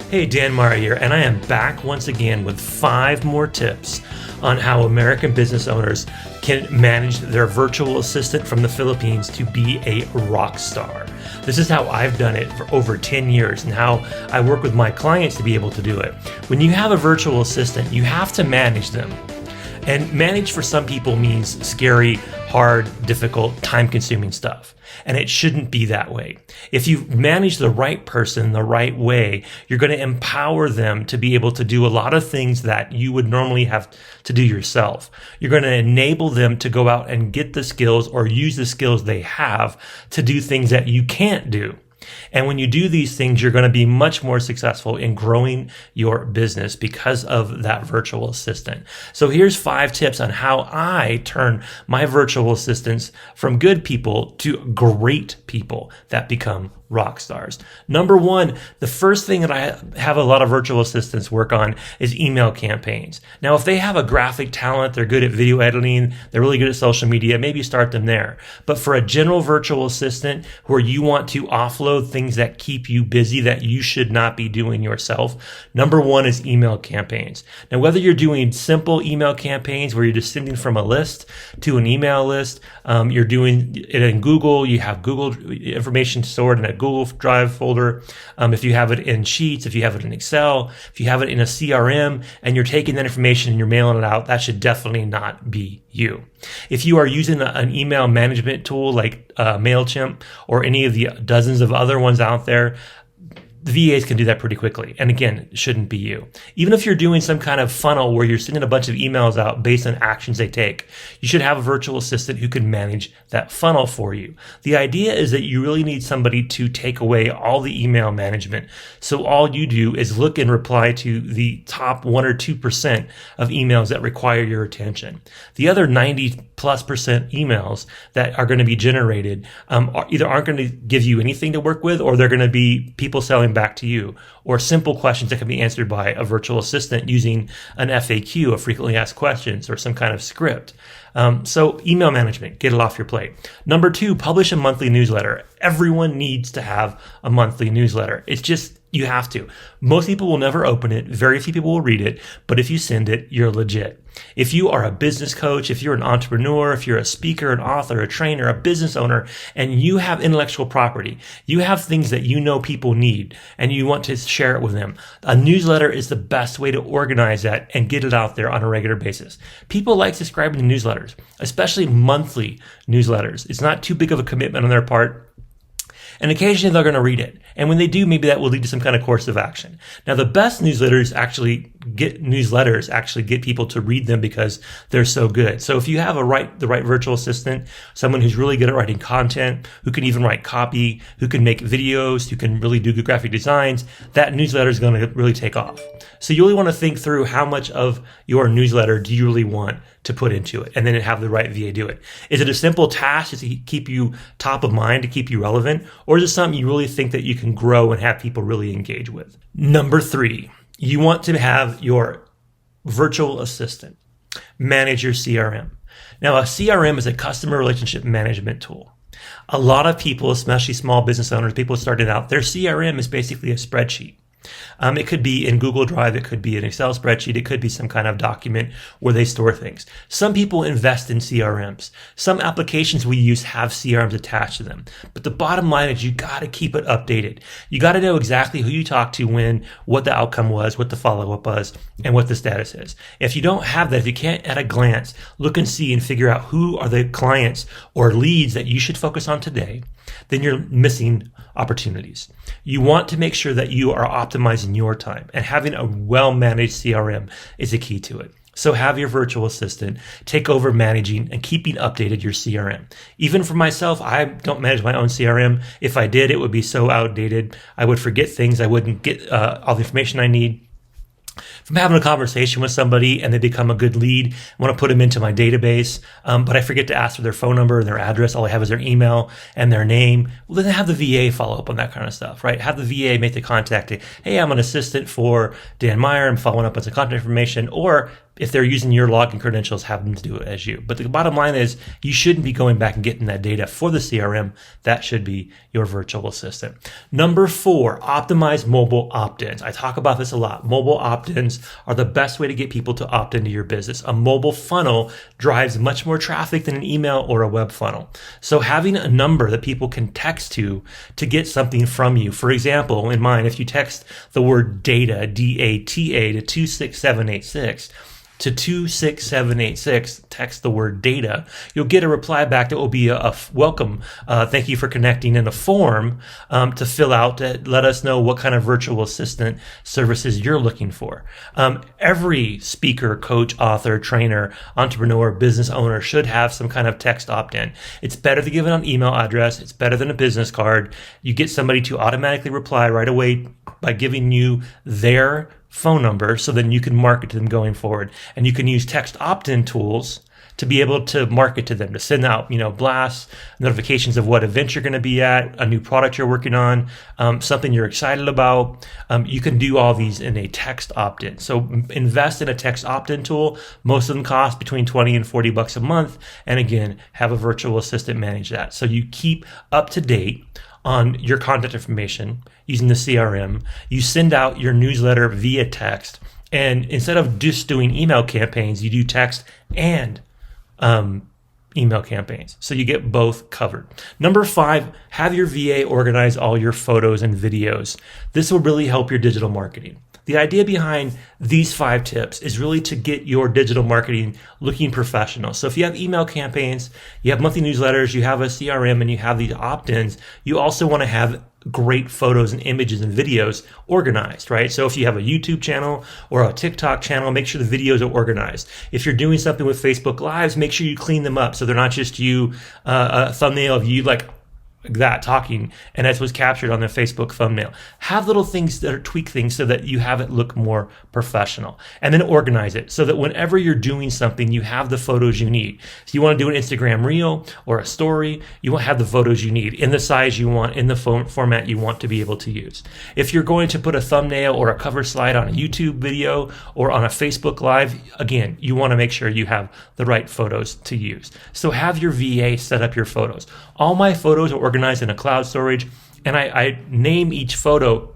Hey, Dan Meyer here, and I am back once again with 5 more tips on how American business owners can manage their virtual assistant from the Philippines to be a rock star. This is how I've done it for over 10 years and how I work with my clients to be able to do it. When you have a virtual assistant, you have to manage them. And manage for some people means scary, hard, difficult, time-consuming stuff. And it shouldn't be that way. If you manage the right person the right way, you're going to empower them to be able to do a lot of things that you would normally have to do yourself. You're going to enable them to go out and get the skills or use the skills they have to do things that you can't do. And when you do these things, you're going to be much more successful in growing your business because of that virtual assistant. So here's 5 tips on how I turn my virtual assistants from good people to great people that become rock stars. Number 1, the first thing that I have a lot of virtual assistants work on is email campaigns. Now, if they have a graphic talent, they're good at video editing, they're really good at social media, maybe start them there. But for a general virtual assistant where you want to offload things that keep you busy that you should not be doing yourself, number 1 is email campaigns. Now, whether you're doing simple email campaigns where you're just sending from a list to an email list, you're doing it in Google, you have Google information stored in a Google Drive folder. If you have it in Sheets, if you have it in Excel, if you have it in a CRM, and you're taking that information and you're mailing it out, that should definitely not be you. If you are using an email management tool like MailChimp or any of the dozens of other ones out there, the VAs can do that pretty quickly. And again, it shouldn't be you. Even if you're doing some kind of funnel where you're sending a bunch of emails out based on actions they take, you should have a virtual assistant who can manage that funnel for you. The idea is that you really need somebody to take away all the email management. So all you do is look and reply to the top 1 or 2% of emails that require your attention. The other 90+% emails that are going to be generated either aren't going to give you anything to work with, or they're going to be people selling back to you, or simple questions that can be answered by a virtual assistant using an FAQ, a frequently asked questions, or some kind of script. So email management, get it off your plate. Number 2, publish a monthly newsletter. Everyone needs to have a monthly newsletter. It's just, you have to. Most people will never open it. Very few people will read it. But if you send it, you're legit. If you are a business coach, if you're an entrepreneur, if you're a speaker, an author, a trainer, a business owner, and you have intellectual property, you have things that you know people need, and you want to share it with them, a newsletter is the best way to organize that and get it out there on a regular basis. People like subscribing to newsletters, especially monthly newsletters. It's not too big of a commitment on their part. And occasionally they're going to read it. And when they do, maybe that will lead to some kind of course of action. Now, the best newsletters actually get people to read them because they're so good. So if you have the right virtual assistant, someone who's really good at writing content, who can even write copy, who can make videos, who can really do good graphic designs, that newsletter is going to really take off. So you really want to think through how much of your newsletter do you really want to put into it, and then have the right VA do it. Is it a simple task to keep you top of mind, to keep you relevant, or is it something you really think that you can grow and have people really engage with? Number 3, you want to have your virtual assistant manage your CRM. Now, a CRM is a customer relationship management tool. A lot of people, especially small business owners, people starting out, their CRM is basically a spreadsheet. It could be in Google Drive, it could be an Excel spreadsheet, it could be some kind of document where they store things. Some people invest in CRMs. Some applications we use have CRMs attached to them. But the bottom line is you got to keep it updated. You got to know exactly who you talked to when, what the outcome was, what the follow-up was, and what the status is. If you don't have that, if you can't at a glance look and see and figure out who are the clients or leads that you should focus on today, then you're missing opportunities. You want to make sure that you are optimizing your time, and having a well-managed CRM is a key to it. So have your virtual assistant take over managing and keeping updated your CRM. Even for myself, I don't manage my own CRM. If I did, it would be so outdated. I would forget things. I wouldn't get all the information I need. If I'm having a conversation with somebody and they become a good lead, I want to put them into my database, but I forget to ask for their phone number and their address. All I have is their email and their name. Well, then have the VA follow up on that kind of stuff, right? Have the VA make the contact. Hey, I'm an assistant for Dan Meyer. I'm following up on some contact information. Or if they're using your login credentials, have them to do it as you. But the bottom line is you shouldn't be going back and getting that data for the CRM. That should be your virtual assistant. Number 4, optimize mobile opt-ins. I talk about this a lot. Mobile opt-ins are the best way to get people to opt into your business. A mobile funnel drives much more traffic than an email or a web funnel. So having a number that people can text to get something from you. For example, in mine, if you text the word data, D-A-T-A, to 26786, to 26786, text the word data, you'll get a reply back that will be a welcome. Thank you for connecting, in a form to fill out to let us know what kind of virtual assistant services you're looking for. Every speaker, coach, author, trainer, entrepreneur, business owner should have some kind of text opt-in. It's better to give it an email address. It's better than a business card. You get somebody to automatically reply right away by giving you their phone number, so then you can market to them going forward. And you can use text opt-in tools to be able to market to them, to send out, blasts, notifications of what event you're going to be at, a new product you're working on, something you're excited about. You can do all these in a text opt-in. So invest in a text opt-in tool. Most of them cost between $20 and $40 a month. And again, have a virtual assistant manage that. So you keep up to date on your contact information using the CRM. You send out your newsletter via text. And instead of just doing email campaigns, you do text and email campaigns. So you get both covered. Number 5, have your VA organize all your photos and videos. This will really help your digital marketing. The idea behind these 5 tips is really to get your digital marketing looking professional. So if you have email campaigns, you have monthly newsletters, you have a CRM, and you have these opt-ins, you also want to have great photos and images and videos organized, right? So if you have a YouTube channel or a TikTok channel, make sure the videos are organized. If you're doing something with Facebook Lives, make sure you clean them up so they're not just you, a thumbnail of you like that talking, and that's what's captured on the Facebook thumbnail. Have little things that are tweak things so that you have it look more professional, and then organize it so that whenever you're doing something, you have the photos you need. If you want to do an Instagram reel or a story, you want to have the photos you need in the size you want, in the format you want to be able to use. If you're going to put a thumbnail or a cover slide on a YouTube video or on a Facebook Live, again, you want to make sure you have the right photos to use. So have your VA set up your photos. All my photos are organized in a cloud storage, and I name each photo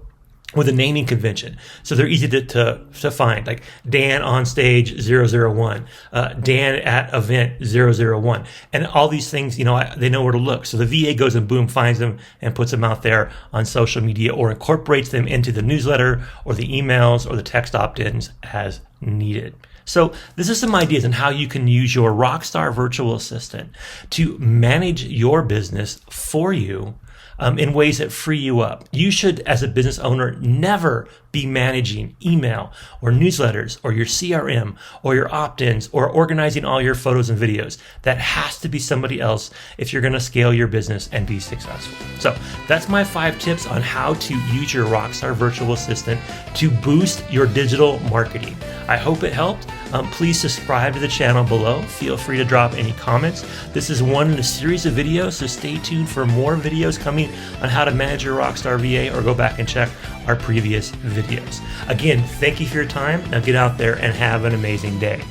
with a naming convention, so they're easy to find, like Dan on stage 001, Dan at event 001, and all these things, they know where to look. So the VA goes and boom, finds them and puts them out there on social media, or incorporates them into the newsletter or the emails or the text opt-ins as needed. So this is some ideas on how you can use your Rockstar virtual assistant to manage your business for you in ways that free you up. You should, as a business owner, never be managing email or newsletters or your CRM or your opt-ins or organizing all your photos and videos. That has to be somebody else if you're going to scale your business and be successful. So that's my 5 tips on how to use your Rockstar virtual assistant to boost your digital marketing. I hope it helped. Please subscribe to the channel below. Feel free to drop any comments. This is one in a series of videos, so stay tuned for more videos coming on how to manage your Rockstar VA, or go back and check our previous videos. Again, thank you for your time. Now get out there and have an amazing day.